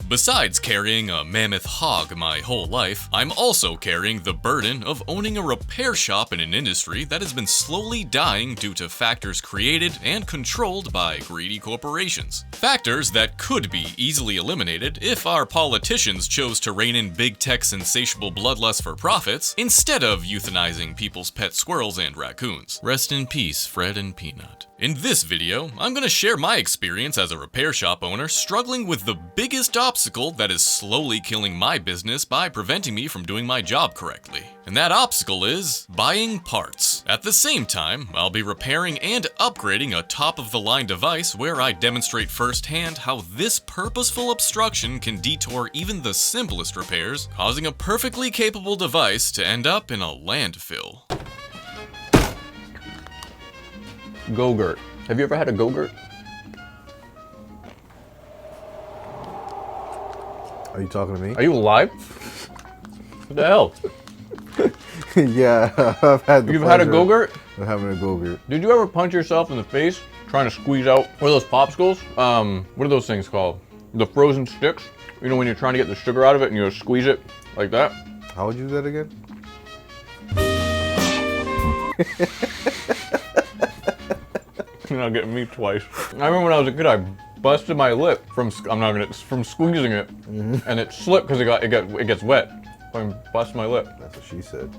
Besides carrying a mammoth hog my whole life, I'm also carrying the burden of owning a repair shop in an industry that has been slowly dying due to factors created and controlled by greedy corporations. Factors that could be easily eliminated if our politicians chose to rein in big tech's insatiable bloodlust for profits, instead of euthanizing people's pet squirrels and raccoons. Rest in peace, Fred and Peanut. In this video, I'm gonna share my experience as a repair shop owner struggling with the biggest obstacle that is slowly killing my business by preventing me from doing my job correctly. And that obstacle is buying parts. At the same time, I'll be repairing and upgrading a top-of-the-line device where I demonstrate firsthand how this purposeful obstruction can detour even the simplest repairs, causing a perfectly capable device to end up in a landfill. Gogurt. Have you ever had a Gogurt? Are you talking to me? Are you alive? What the hell? Yeah, I've had the You've had a Gogurt? I'm having a Gogurt. Did you ever punch yourself in the face trying to squeeze out one of those popsicles? What are those things called? The frozen sticks? You know, when you're trying to get the sugar out of it and you squeeze it like that? How would you do that again? You're not getting me twice. I remember when I was a kid, I busted my lip from squeezing it, and it slipped because it gets wet. I bust my lip. That's what she said.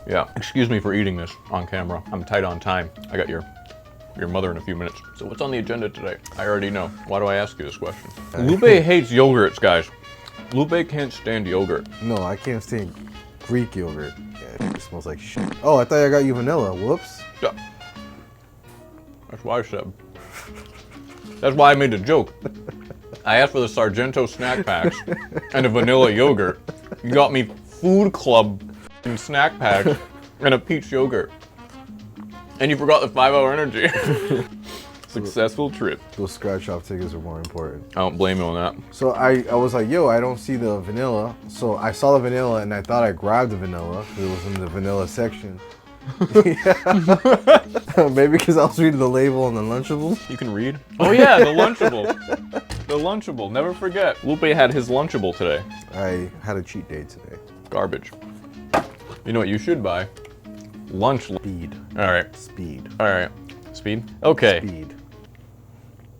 Yeah. Excuse me for eating this on camera. I'm tight on time. I got your mother in a few minutes. So what's on the agenda today? I already know. Why do I ask you this question? Lupe hates yogurts, guys. Lupe can't stand yogurt. No, I can't stand Greek yogurt. Yeah, it smells like shit. Oh, I thought I got you vanilla. Whoops. Yeah. That's why I said. That's why I made the joke. I asked for the Sargento snack packs and a vanilla yogurt. You got me Food Club snack packs and a peach yogurt. And you forgot the 5-hour energy. Successful trip. Those scratch off tickets are more important. I don't blame you on that. So I was like, yo, I don't see the vanilla. So I saw the vanilla and I thought I grabbed the vanilla. It was in the vanilla section. Maybe because I was reading the label on the Lunchables. You can read? Oh yeah, the Lunchable. The Lunchable, never forget. Lupe had his Lunchable today. I had a cheat day today. Garbage. You know what you should buy? Lunch. Speed. All right. Speed. All right. Speed? Okay. Speed.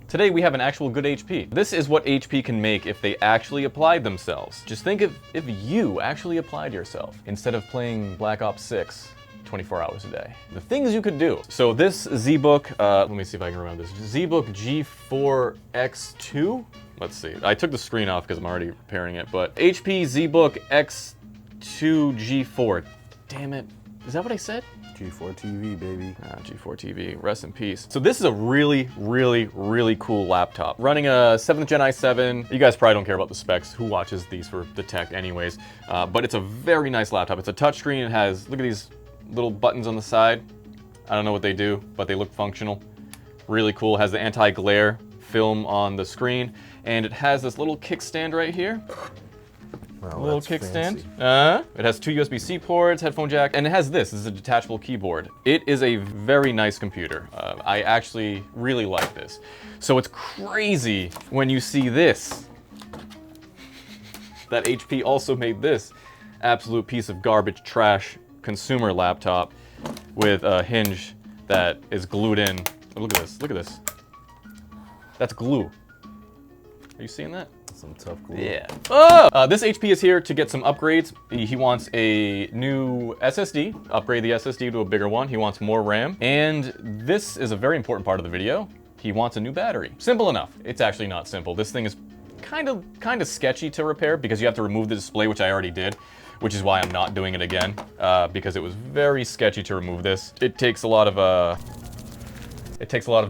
Today we have an actual good HP. This is what HP can make if they actually applied themselves. Just think if you actually applied yourself instead of playing Black Ops 6 24 hours a day. The things you could do. So this ZBook, let me see if I can remember this. ZBook G4X2? Let's see. I took the screen off because I'm already repairing it, but HP ZBook X2 G4. Damn it. Is that what I said? G4 TV, baby. G4 TV, rest in peace. So this is a really, really, really cool laptop. Running a 7th Gen i7. You guys probably don't care about the specs. Who watches these for the tech anyways? But it's a very nice laptop. It's a touchscreen. It has, look at these little buttons on the side. I don't know what they do, but they look functional. Really cool. It has the anti-glare film on the screen, and it has this little kickstand right here. Wow, Little that's kickstand. fancy. It has 2 USB-C ports, headphone jack, and it has this. This is a detachable keyboard. It is a very nice computer. I actually really like this. So it's crazy when you see this, that HP also made this absolute piece of garbage trash consumer laptop with a hinge that is glued in. Oh, look at this, look at this. That's glue. Are you seeing that? Some tough glue. Yeah. Oh! This HP is here to get some upgrades. He wants a new SSD, upgrade the SSD to a bigger one. He wants more RAM. And this is a very important part of the video. He wants a new battery. Simple enough. It's actually not simple. This thing is kind of sketchy to repair because you have to remove the display, which I already did, which is why I'm not doing it again, because it was very sketchy to remove this. It takes a lot of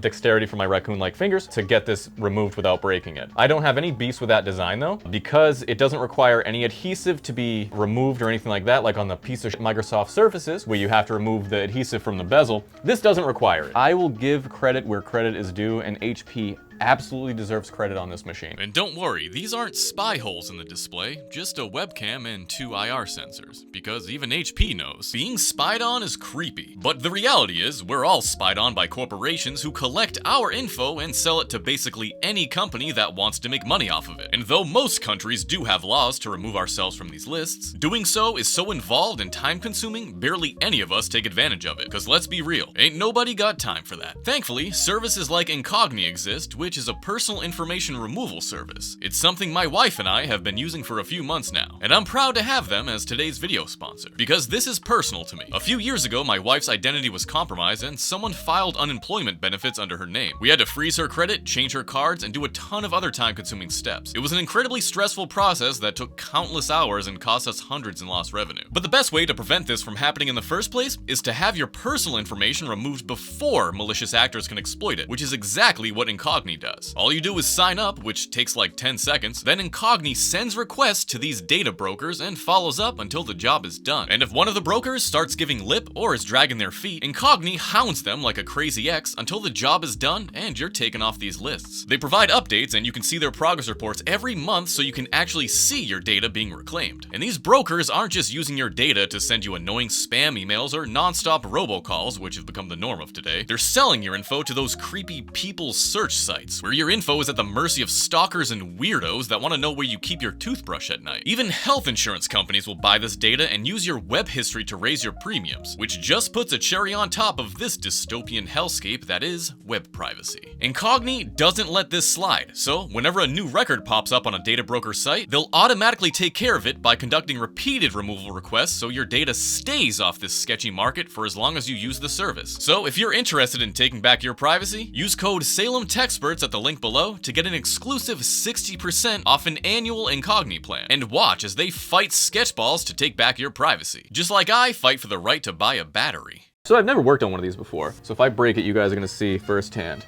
dexterity from my raccoon-like fingers to get this removed without breaking it. I don't have any beefs with that design though, because it doesn't require any adhesive to be removed or anything like that, like on the piece of Microsoft Surfaces, where you have to remove the adhesive from the bezel. This doesn't require it. I will give credit where credit is due, and HP absolutely deserves credit on this machine. And don't worry, these aren't spy holes in the display, just a webcam and 2 IR sensors, because even HP knows being spied on is creepy. But the reality is, we're all spied on by corporations who collect our info and sell it to basically any company that wants to make money off of it. And though most countries do have laws to remove ourselves from these lists, doing so is so involved and time-consuming, barely any of us take advantage of it. Cause let's be real, ain't nobody got time for that. Thankfully, services like Incogni exist, which is a personal information removal service. It's something my wife and I have been using for a few months now, and I'm proud to have them as today's video sponsor, because this is personal to me. A few years ago, my wife's identity was compromised and someone filed unemployment benefits under her name. We had to freeze her credit, change her cards, and do a ton of other time-consuming steps. It was an incredibly stressful process that took countless hours and cost us hundreds in lost revenue. But the best way to prevent this from happening in the first place is to have your personal information removed before malicious actors can exploit it, which is exactly what Incogni does. All you do is sign up, which takes like 10 seconds, then Incogni sends requests to these data brokers and follows up until the job is done. And if one of the brokers starts giving lip or is dragging their feet, Incogni hounds them like a crazy ex until the job is done and you're taken off these lists. They provide updates and you can see their progress reports every month so you can actually see your data being reclaimed. And these brokers aren't just using your data to send you annoying spam emails or non-stop robocalls, which have become the norm of today. They're selling your info to those creepy people search sites, where your info is at the mercy of stalkers and weirdos that want to know where you keep your toothbrush at night. Even health insurance companies will buy this data and use your web history to raise your premiums, which just puts a cherry on top of this dystopian hellscape that is web privacy. Incogni doesn't let this slide, so whenever a new record pops up on a data broker site, they'll automatically take care of it by conducting repeated removal requests so your data stays off this sketchy market for as long as you use the service. So if you're interested in taking back your privacy, use code SalemTechSperts at the link below to get an exclusive 60% off an annual Incogni plan, and watch as they fight sketchballs to take back your privacy, just like I fight for the right to buy a battery. So I've never worked on one of these before, so if I break it, you guys are gonna see firsthand.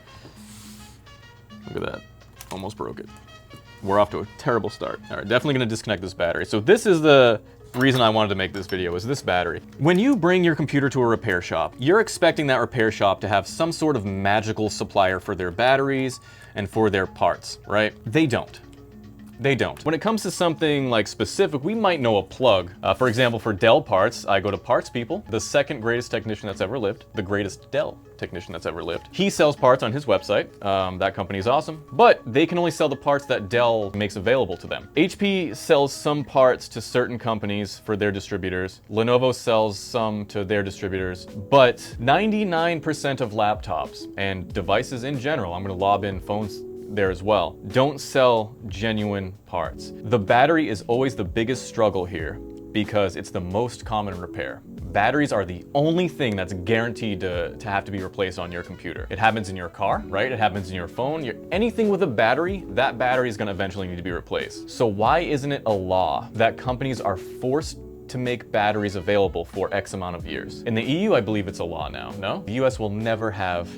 Look at that, almost broke it. We're off to a terrible start. All right, definitely gonna disconnect this battery. So this is the reason I wanted to make this video, is this battery. When you bring your computer to a repair shop, you're expecting that repair shop to have some sort of magical supplier for their batteries and for their parts, right? They don't. They don't. When it comes to something like specific, we might know a plug. For example, for Dell parts, I go to Parts People, the second greatest technician that's ever lived, the greatest Dell technician that's ever lived. He sells parts on his website. That company is awesome, but they can only sell the parts that Dell makes available to them. HP sells some parts to certain companies for their distributors. Lenovo sells some to their distributors, but 99% of laptops and devices in general, I'm gonna lob in phones there as well, don't sell genuine parts. The battery is always the biggest struggle here because it's the most common repair. Batteries are the only thing that's guaranteed to have to be replaced on your computer. It happens in your car, right? It happens in your phone. Anything with a battery, that battery is gonna eventually need to be replaced. So why isn't it a law that companies are forced to make batteries available for X amount of years? In the EU, I believe it's a law now, no? The US will never have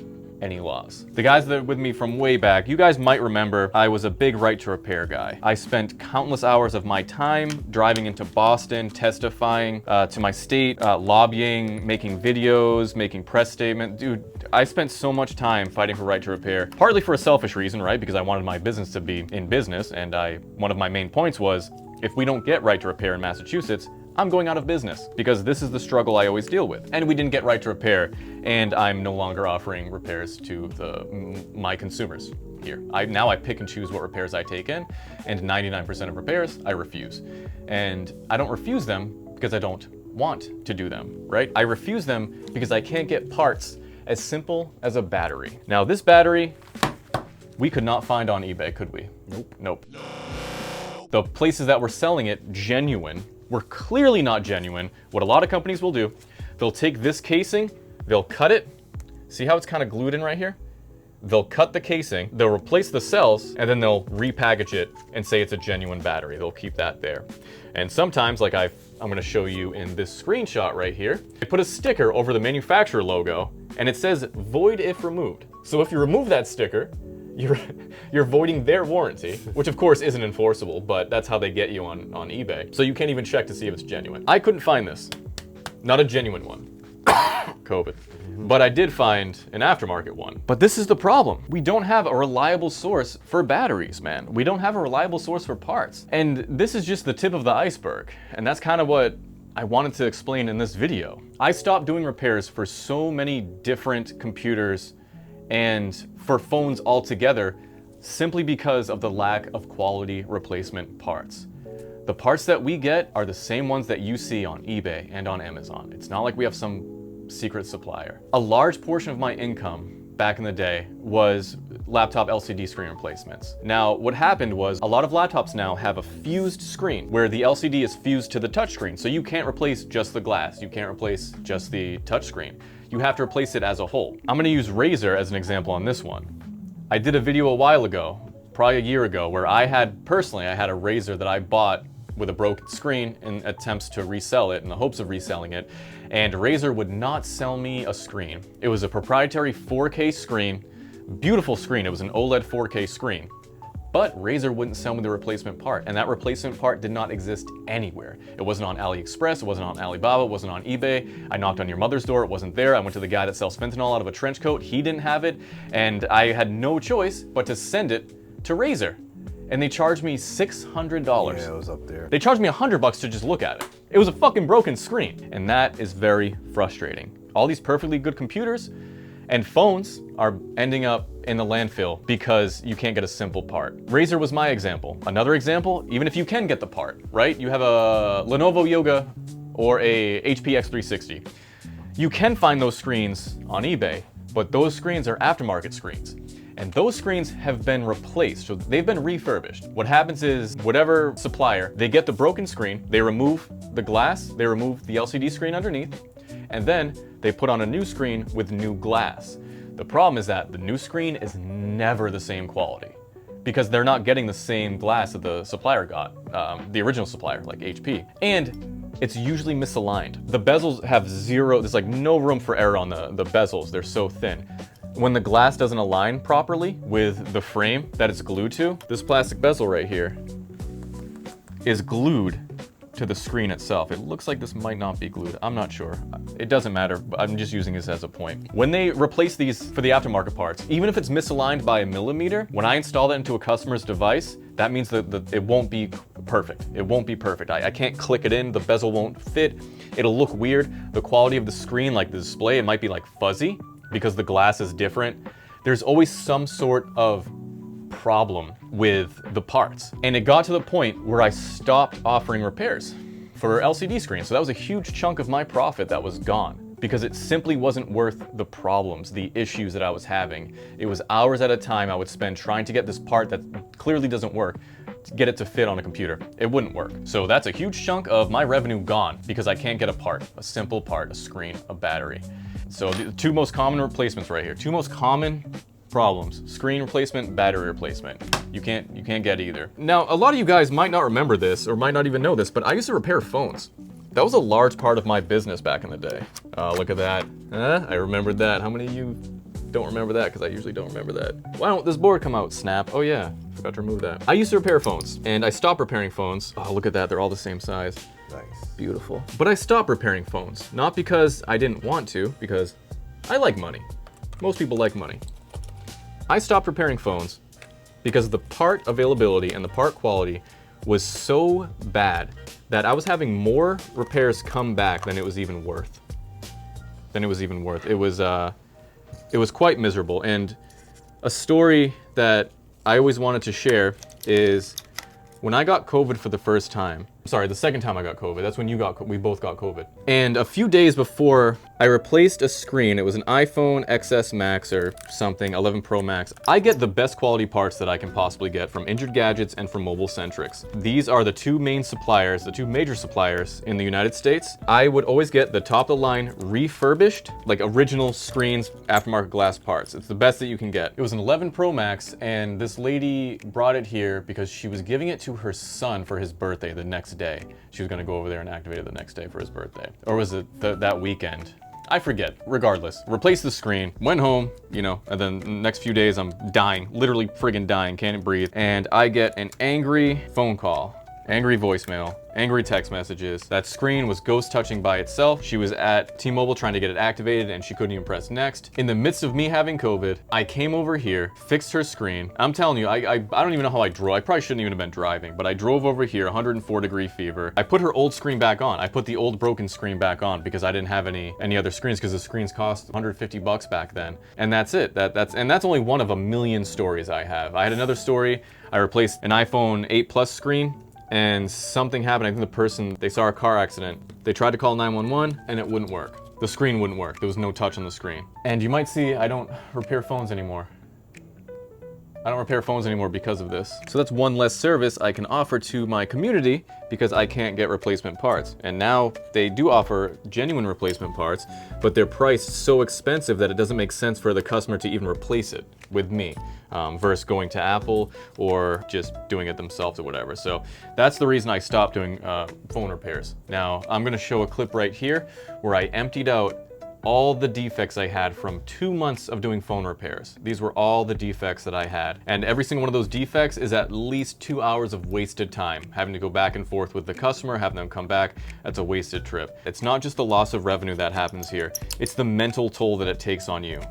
any laws. The guys that are with me from way back, you guys might remember I was a big right to repair guy. I spent countless hours of my time driving into Boston, testifying to my state, lobbying, making videos, making press statements. Dude, I spent so much time fighting for right to repair, partly for a selfish reason, right? Because I wanted my business to be in business, and one of my main points was, if we don't get right to repair in Massachusetts, I'm going out of business, because this is the struggle I always deal with. And we didn't get right to repair, and I'm no longer offering repairs to my consumers here. Now I pick and choose what repairs I take in, and 99% of repairs I refuse. And I don't refuse them because I don't want to do them, right? I refuse them because I can't get parts as simple as a battery. Now this battery, we could not find on eBay, could we? Nope. Nope. The places that were selling it genuine were clearly not genuine. What a lot of companies will do, they'll take this casing, they'll cut it, see how it's kind of glued in right here? They'll cut the casing, they'll replace the cells, and then they'll repackage it and say it's a genuine battery. They'll keep that there. And sometimes, like I'm gonna show you in this screenshot right here, they put a sticker over the manufacturer logo, and it says void if removed. So if you remove that sticker, you're voiding their warranty, which of course isn't enforceable, but that's how they get you on eBay. So you can't even check to see if it's genuine. I couldn't find this. Not a genuine one. COVID. but I did find an aftermarket one. But this is the problem. We don't have a reliable source for batteries, man. We don't have a reliable source for parts. And this is just the tip of the iceberg. And that's kind of what I wanted to explain in this video. I stopped doing repairs for so many different computers and for phones altogether simply because of the lack of quality replacement parts. The parts that we get are the same ones that you see on eBay and on Amazon. It's not like we have some secret supplier. A large portion of my income back in the day was laptop LCD screen replacements. Now, what happened was a lot of laptops now have a fused screen where the LCD is fused to the touchscreen. So you can't replace just the glass. You can't replace just the touchscreen. You have to replace it as a whole. I'm gonna use Razer as an example on this one. I did a video a while ago, probably a year ago, where I had a Razer that I bought with a broken screen in attempts to resell it in the hopes of reselling it. And Razer would not sell me a screen. It was a proprietary 4K screen, beautiful screen. It was an OLED 4K screen, but Razer wouldn't sell me the replacement part. And that replacement part did not exist anywhere. It wasn't on AliExpress, it wasn't on Alibaba, it wasn't on eBay. I knocked on your mother's door, it wasn't there. I went to the guy that sells fentanyl out of a trench coat, he didn't have it. And I had no choice but to send it to Razer. And they charged me $600. Yeah, it was up there. They charged me $100 to just look at it. It was a fucking broken screen. And that is very frustrating. All these perfectly good computers and phones are ending up in the landfill because you can't get a simple part. Razer was my example. Another example, even if you can get the part, right? You have a Lenovo Yoga or a HP X360. You can find those screens on eBay, but those screens are aftermarket screens. And those screens have been replaced, so they've been refurbished. What happens is, whatever supplier, they get the broken screen, they remove the glass, they remove the LCD screen underneath, and then they put on a new screen with new glass. The problem is that the new screen is never the same quality because they're not getting the same glass that the supplier got, the original supplier, like HP. And it's usually misaligned. The bezels have there's like no room for error on the bezels, they're so thin. When the glass doesn't align properly with the frame that it's glued to, this plastic bezel right here is glued to the screen itself. It looks like this might not be glued. I'm not sure. It doesn't matter, but I'm just using this as a point. When they replace these for the aftermarket parts, even if it's misaligned by a millimeter, when I install that into a customer's device, that means that it won't be perfect. It won't be perfect. I can't click it in, the bezel won't fit. It'll look weird. The quality of the screen, like the display, it might be like fuzzy because the glass is different. There's always some sort of problem with the parts. And it got to the point where I stopped offering repairs for LCD screens. So that was a huge chunk of my profit that was gone because it simply wasn't worth the problems, the issues that I was having. It was hours at a time I would spend trying to get this part that clearly doesn't work, to get it to fit on a computer. It wouldn't work. So that's a huge chunk of my revenue gone because I can't get a part, a simple part, a screen, a battery. So the two most common replacements right here, two most common problems: screen replacement, battery replacement. You can't get either. Now, a lot of you guys might not remember this or might not even know this, but I used to repair phones. That was a large part of my business back in the day. Look at that. I remembered that. How many of you don't remember that? Because I usually don't remember that. Why don't this board come out? Snap. Oh yeah, forgot to remove that. I used to repair phones and I stopped repairing phones. Oh, look at that. They're all the same size. Nice. Beautiful. But I stopped repairing phones. Not because I didn't want to, because I like money. Most people like money. I stopped repairing phones because the part availability and the part quality was so bad that I was having more repairs come back than it was even worth. It was quite miserable. And a story that I always wanted to share is when I got COVID for the first time. Sorry, the second time I got COVID. That's when we both got COVID. And a few days before, I replaced a screen. It was an iPhone XS Max or something, 11 Pro Max. I get the best quality parts that I can possibly get from Injured Gadgets and from Mobile Centrics. These are the two main suppliers, the two major suppliers in the United States. I would always get the top of the line refurbished, like original screens, aftermarket glass parts. It's the best that you can get. It was an 11 Pro Max, and this lady brought it here because she was giving it to her son for his birthday the next day. She was gonna go over there and activate it the next day for his birthday. Or was it that weekend? I forget. Regardless, replaced the screen, went home, you know, and then the next few days I'm dying, literally friggin' dying, can't breathe. And I get an angry phone call. angry voicemail, angry text messages. That screen was ghost touching by itself. She was at T-Mobile trying to get it activated and she couldn't even press next. In the midst of me having COVID, I came over here, fixed her screen. I'm telling you, I don't even know how I drove. I probably shouldn't even have been driving, but I drove over here, 104-degree fever. I put her old screen back on. I put the old broken screen back on because I didn't have any other screens because the screens cost 150 bucks back then. And that's it. That's only one of a million stories I have. I had another story. I replaced an iPhone 8 Plus screen and something happened. I think the person, they saw a car accident. They tried to call 911 and it wouldn't work. The screen wouldn't work. There was no touch on the screen. And you might see I don't repair phones anymore. I don't repair phones anymore because of this. So that's one less service I can offer to my community because I can't get replacement parts. And now they do offer genuine replacement parts, but they're priced so expensive that it doesn't make sense for the customer to even replace it with me versus going to Apple or just doing it themselves or whatever. So that's the reason I stopped doing phone repairs. Now I'm gonna show a clip right here where I emptied out all the defects I had from 2 months of doing phone repairs. These were all the defects that I had. And every single one of those defects is at least 2 hours of wasted time. Having to go back and forth with the customer, having them come back, that's a wasted trip. It's not just the loss of revenue that happens here, it's the mental toll that it takes on you.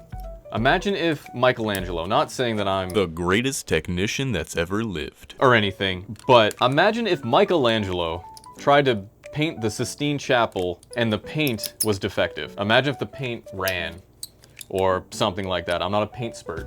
Imagine if Michelangelo, not saying that I'm The greatest technician that's ever lived. or anything, but imagine if Michelangelo tried to paint the Sistine Chapel and the paint was defective. Imagine if the paint ran or something like that. I'm not a paint spurt.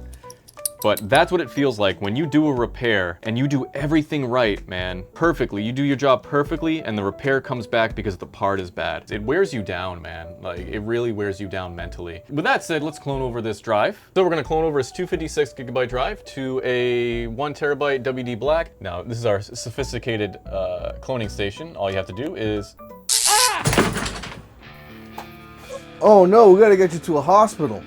But that's what it feels like when you do a repair and you do everything right, man, perfectly. You do your job perfectly and the repair comes back because the part is bad. It wears you down, man. Like, it really wears you down mentally. With that said, let's clone over this drive. So we're gonna clone over this 256 gigabyte drive to a 1 terabyte WD Black. Now, this is our sophisticated cloning station. All you have to do is... Oh no, we gotta get you to a hospital.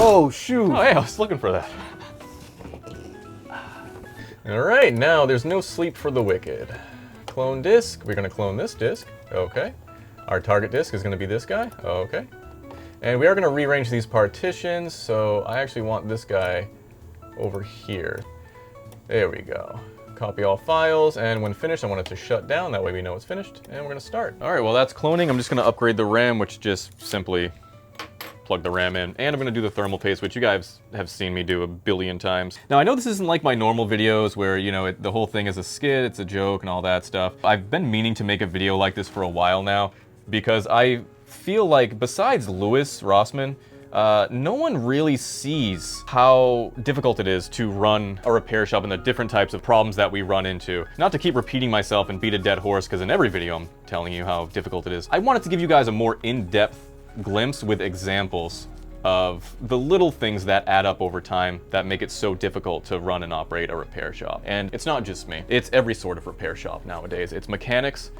Oh shoot. Oh, hey, I was looking for that. All right, now there's no sleep for the wicked. Clone disk, we're gonna clone this disk, okay. Our target disk is gonna be this guy, okay. And we are gonna rearrange these partitions, so I actually want this guy over here. There we go. Copy all files, and when finished, I want it to shut down, that way we know it's finished, and we're gonna start. All right, well that's cloning. I'm just gonna upgrade the RAM, which just simply plug the RAM in, and I'm gonna do the thermal paste, which you guys have seen me do a billion times. Now I know this isn't like my normal videos where, you know, the whole thing is a skit, it's a joke and all that stuff. I've been meaning to make a video like this for a while now because I feel like besides Louis Rossmann, no one really sees how difficult it is to run a repair shop and the different types of problems that we run into. Not to keep repeating myself and beat a dead horse, because in every video I'm telling you how difficult it is. I wanted to give you guys a more in-depth glimpse with examples of the little things that add up over time that make it so difficult to run and operate a repair shop. And it's not just me, it's every sort of repair shop nowadays. It's mechanics,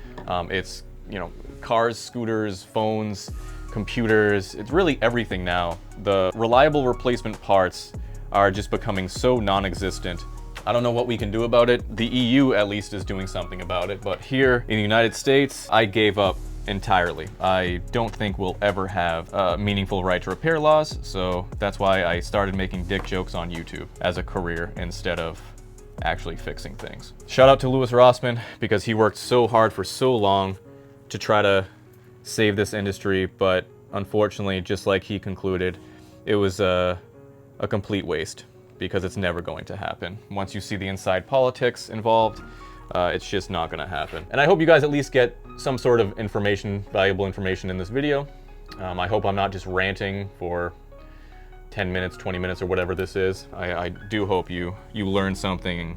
it's, you know, cars, scooters, phones, computers, it's really everything now. The reliable replacement parts are just becoming so non-existent. I don't know what we can do about it. The EU at least is doing something about it, but here in the United States, I gave up entirely. I don't think we'll ever have meaningful right to repair laws, so that's why I started making dick jokes on YouTube as a career instead of actually fixing things. Shout out to Louis Rossmann, because he worked so hard for so long to try to save this industry, but unfortunately, just like he concluded, it was a complete waste, because it's never going to happen. Once you see the inside politics involved, it's just not gonna happen. And I hope you guys at least get some sort of information, valuable information in this video. I hope I'm not just ranting for 10 minutes, 20 minutes, or whatever this is. I do hope you learn something.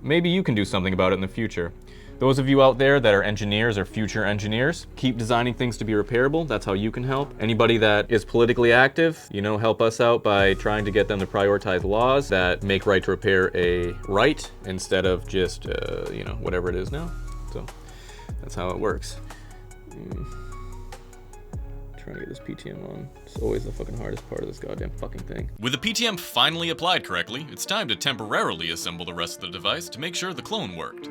Maybe you can do something about it in the future. Those of you out there that are engineers or future engineers, keep designing things to be repairable. That's how you can help. Anybody that is politically active, you know, help us out by trying to get them to prioritize laws that make right to repair a right instead of just, you know, whatever it is now. So that's how it works. Trying to get this PTM on. It's always the fucking hardest part of this goddamn fucking thing. With the PTM finally applied correctly, it's time to temporarily assemble the rest of the device to make sure the clone worked.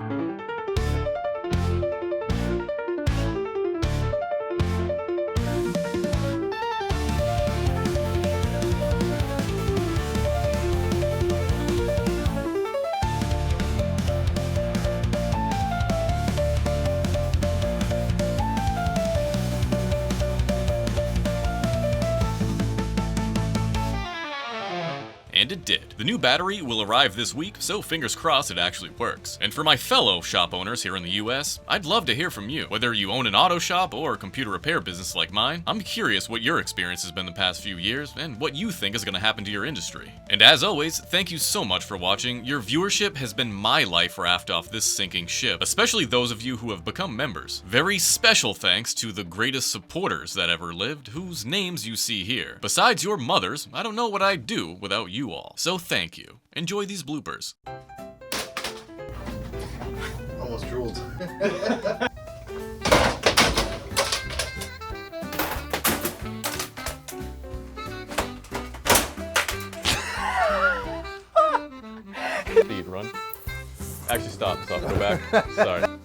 And it did. The new battery will arrive this week, so fingers crossed it actually works. And for my fellow shop owners here in the US, I'd love to hear from you. Whether you own an auto shop or a computer repair business like mine, I'm curious what your experience has been the past few years and what you think is going to happen to your industry. And as always, thank you so much for watching. Your viewership has been my life raft off this sinking ship, especially those of you who have become members. Very special thanks to the greatest supporters that ever lived, whose names you see here. Besides your mothers, I don't know what I'd do without you all. So thank you. Enjoy these bloopers. Almost drooled. Speed run. Actually, stop, go back. Sorry.